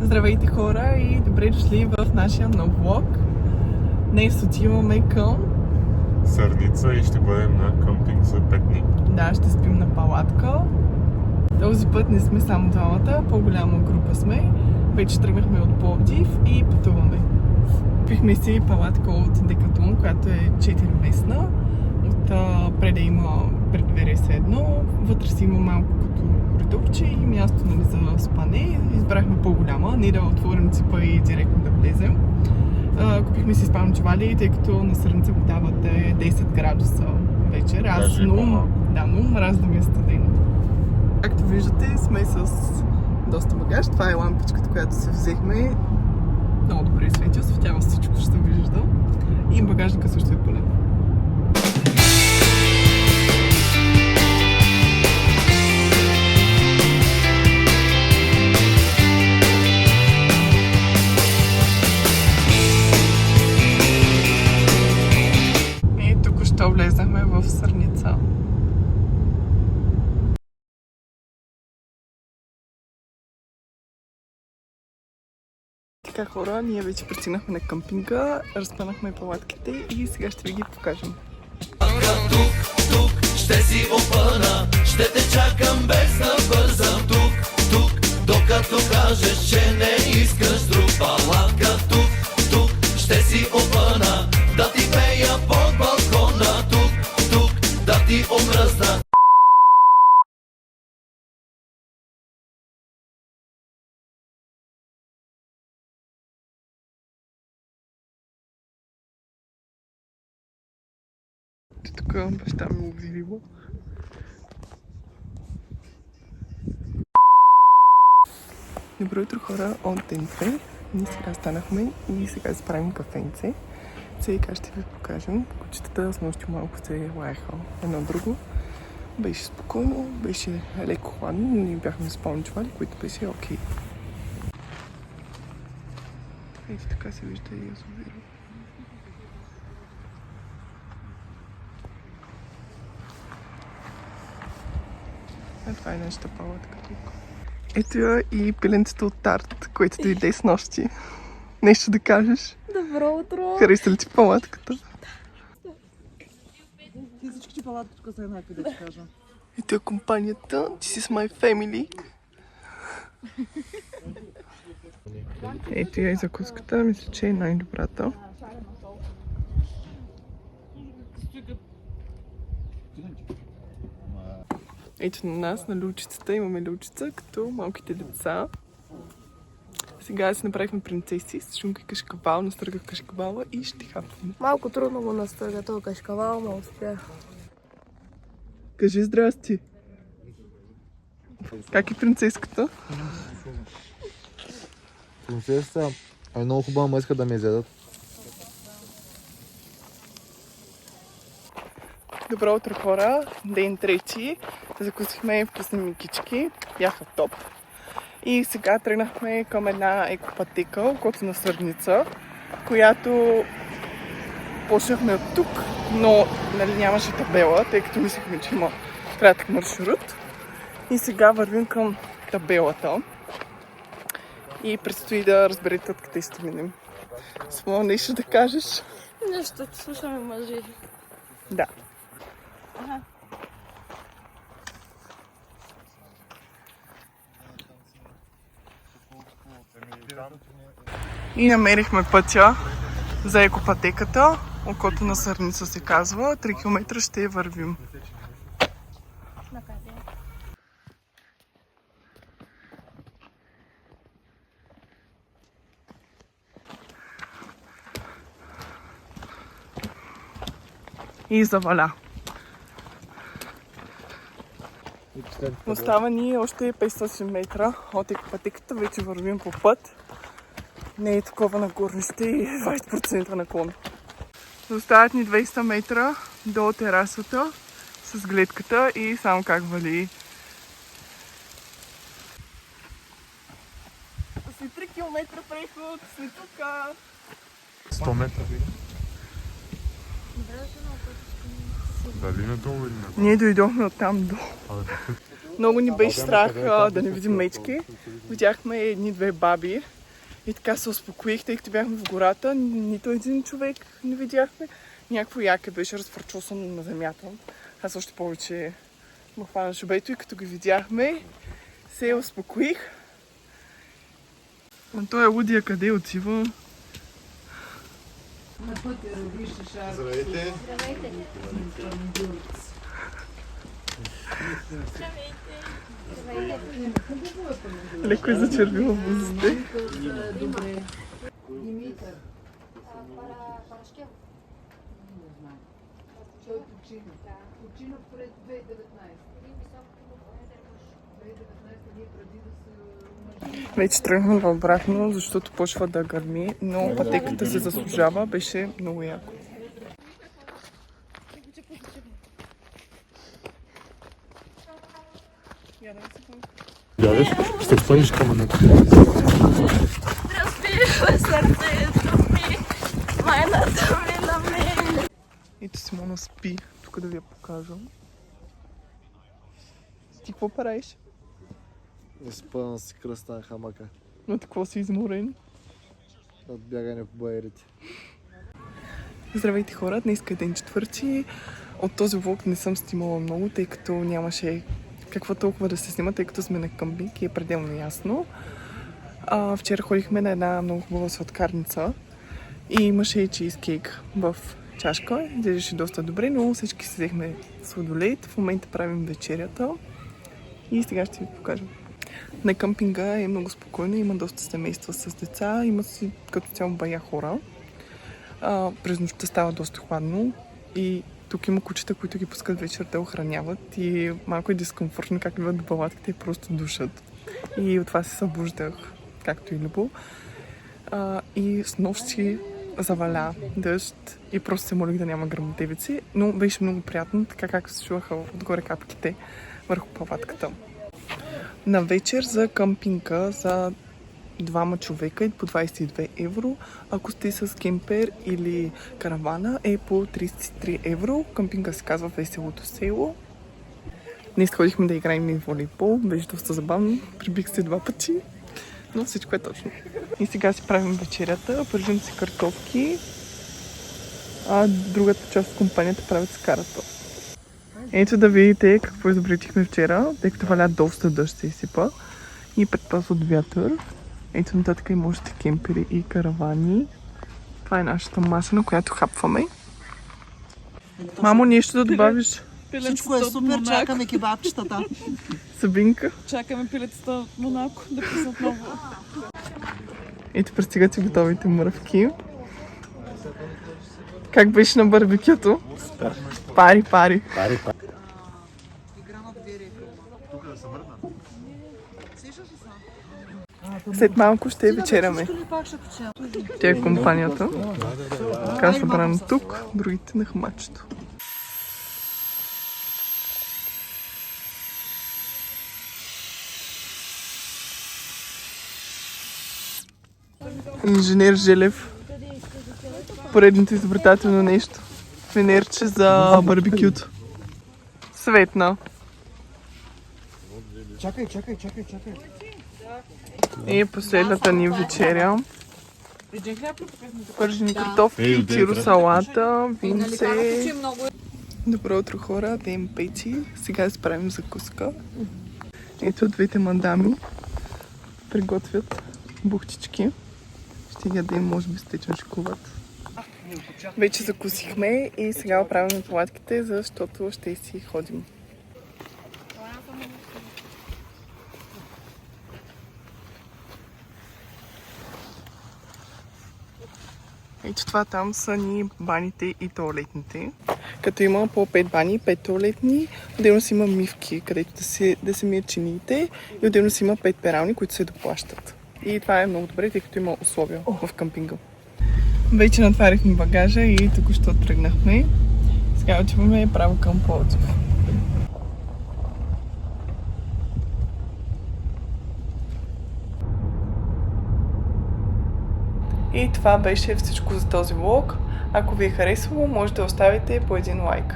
Здравейте хора и добре дошли в нашия нов влог. Днес отиваме към Сърница и ще бъдем на къмпинг за 5 дни. Да, ще спим на палатка. Този път не сме само двамата, по-голяма група сме. Вече тръгнахме от Пловдив и пътуваме. Купихме си палатка от Декатлон, която е 4-местна. Отпред има преддверие с едно, вътре си има малко като коридорче и място за спане. Избрахме по-голяма, не да отворим ципа и директно да влезем. Купихме си спални чували, тъй като на Сърница водават 10 градуса вечер. Аз много мразя да ми е студено. Както виждате, сме с доста багаж. Това е лампичката, която се взехме. Много добре свети, осветява всичко, ще вижда. И багажника също е пълен. Влезахме в Сърница. Така хора, ние вече пристигнахме на къмпинга, разпънахме палатките и сега ще ви ги покажем. Тук ще си опъна, ще те чакам без да бързам. Тук, докато кажеш, че не искаш друг. Палатка тук ще си опъна, да ти пея под балкона. Тук, да ти омръзна. Тук баща ми лови риба. Добро утро хора от ден 2. Ние сега станахме и сега си правим кафенце. Сега ще ви покажем. Кучетата с нощи малко се лаяха едно друго. Беше спокойно, беше леко хладно, но ние бяхме спални чували, които беше окей. Ето така се вижда и язовира. А това е нашата палатка тук. Ето я и пиленцето от Тарт, което дойде с нощи. Нещо да кажеш? Добро утро! Хареса ли ти палатката? Ти всички палатки тук са еднакви, да ти кажа. Ето е компанията. This is my family. Ето я и закуската. Мисля, че е най-добрата. Ето на нас, на люлчицата, имаме люлчица, като малките деца. Сега си направихме принцеси с шунка и кашкавал, настръгах кашкавала и ще хапваме. Малко трудно го настръга този кашкавал, но успях. Кажи здрасти! Как е принцеската? Принцесата е много хубава, ма иска да ме изядат. Добро утро хора, ден 3. Закусихме вкусни микички, бяха топ. И сега тръгнахме към една екопътека около на Сърница, която почнахме от тук, но нямаше табела, тъй като мислихме, че има кратък маршрут. И сега вървим към табелата. И предстои да разберете откъде ще минем. Само нещо да кажеш? Нещо, слушаме мъжи. Да. Ага. И намерихме пътя за екопътеката. Окото на Сърница се казва. 3 км ще вървим. И заваля. Остава ни още 500 метра от екопътеката. Вече вървим по път. Не е такова на горнище и 20% наклон. Остават ни 200 метра до терасата с гледката и само как вали. След 3 км преход, след тук. 100 метра. Дали надолу или надолу? Ние дойдохме оттам долу. Много ни беше страх да не видим мечки, видяхме едни-две баби и така се успокоих, тъй като бяхме в гората, нито един човек не видяхме. Някакво яке беше разфърчосано на земята. Аз още повече му хвана шубето и като ги видяхме, се успокоих. Но той е лудия къде отива? Здравейте. Леко е зачервила бузите. Вече тръгнахме обратно, защото почва да гърми, но пътеката се заслужава, беше много яко. Гледаш, ще хваниш камънето. Разбира сърцето ми, майната ми на мен. Ето Симона спи, тук да ви я покажа. Ти какво правиш? Изпълна си кръста на хамака. Но какво си изморен? От бягане по байерите. Здравейте хора, днес е ден четвърти. От този влог не съм снимала много, тъй като нямаше какво толкова да се снима, тъй като сме на къмпинг и е пределно ясно. Вчера ходихме на една много хубава сладкарница и имаше и чизкейк в чашка. Изглеждаше доста добре, но всички си взехме сладолед. В момента правим вечерята и сега ще ви покажа. На къмпинга е много спокойно, има доста семейства с деца, има си като цяло бая хора. През нощта става доста хладно и тук има кучета, които ги пускат вечер да охраняват и малко е дискомфортно как идват до палатките и просто душат. И от това се събуждах, както и Любо. И с нощи заваля дъжд и просто се молих да няма гръмотевици, но беше много приятно, така както се чуваха отгоре капките върху палатката. На вечер за къмпинга за двама човека е по 22 евро. Ако сте с кемпер или каравана е по 33 евро. Къмпинга се казва Веселото село. Днес ходихме да играем и волейбол. Беше доста забавно. Прибих се 2 пъти. Но всичко е точно. И сега си правим вечерята. Пържим си картофки. А другата част от компанията правят с карата. Ето да видите какво изобретихме вчера, тъй като валя доста дъжд се изсипа и предпазва от вятър. Ето нататък има още кемпери и каравани. Това е нашата маса, на която хапваме. Мамо, нещо да добавиш? Всичко е супер, чакаме кебабчетата. Сабинка. Чакаме пилетата от Монако да пуснат ново. Ето пристигат и готовите мръвки. Как беше на барбекюто? Супер. Пари. Пари. След малко ще вечеряме. Тя е компанията. Така събрана тук, другите на хамачето. Инженер Желев. Поредното изобретателно нещо. Фенерче за барбекюто. Светна. Чакай. И последната ни вечеря. Пържени картофки, чиро салата, винце. Добро утро хора, ден 5. Сега се правим закуска. Ето двете мадами приготвят бухчички. Ще ядем, може би, с течен шоколад. Вече закусихме и сега оправяме палатките, защото ще си ходим. Ето това там са ни баните и тоалетните. Като има по 5 бани, 5 тоалетни, отделно си има мивки, където да се мият чиниите и отделно си има 5 перални, които се доплащат. И това е много добре, тъй като има условия в къмпинга. Вече натварихме багажа и току-що тръгнахме. Сега отиваме право към Пловдив. И това беше всичко за този влог. Ако ви е харесало, може да оставите по един лайк.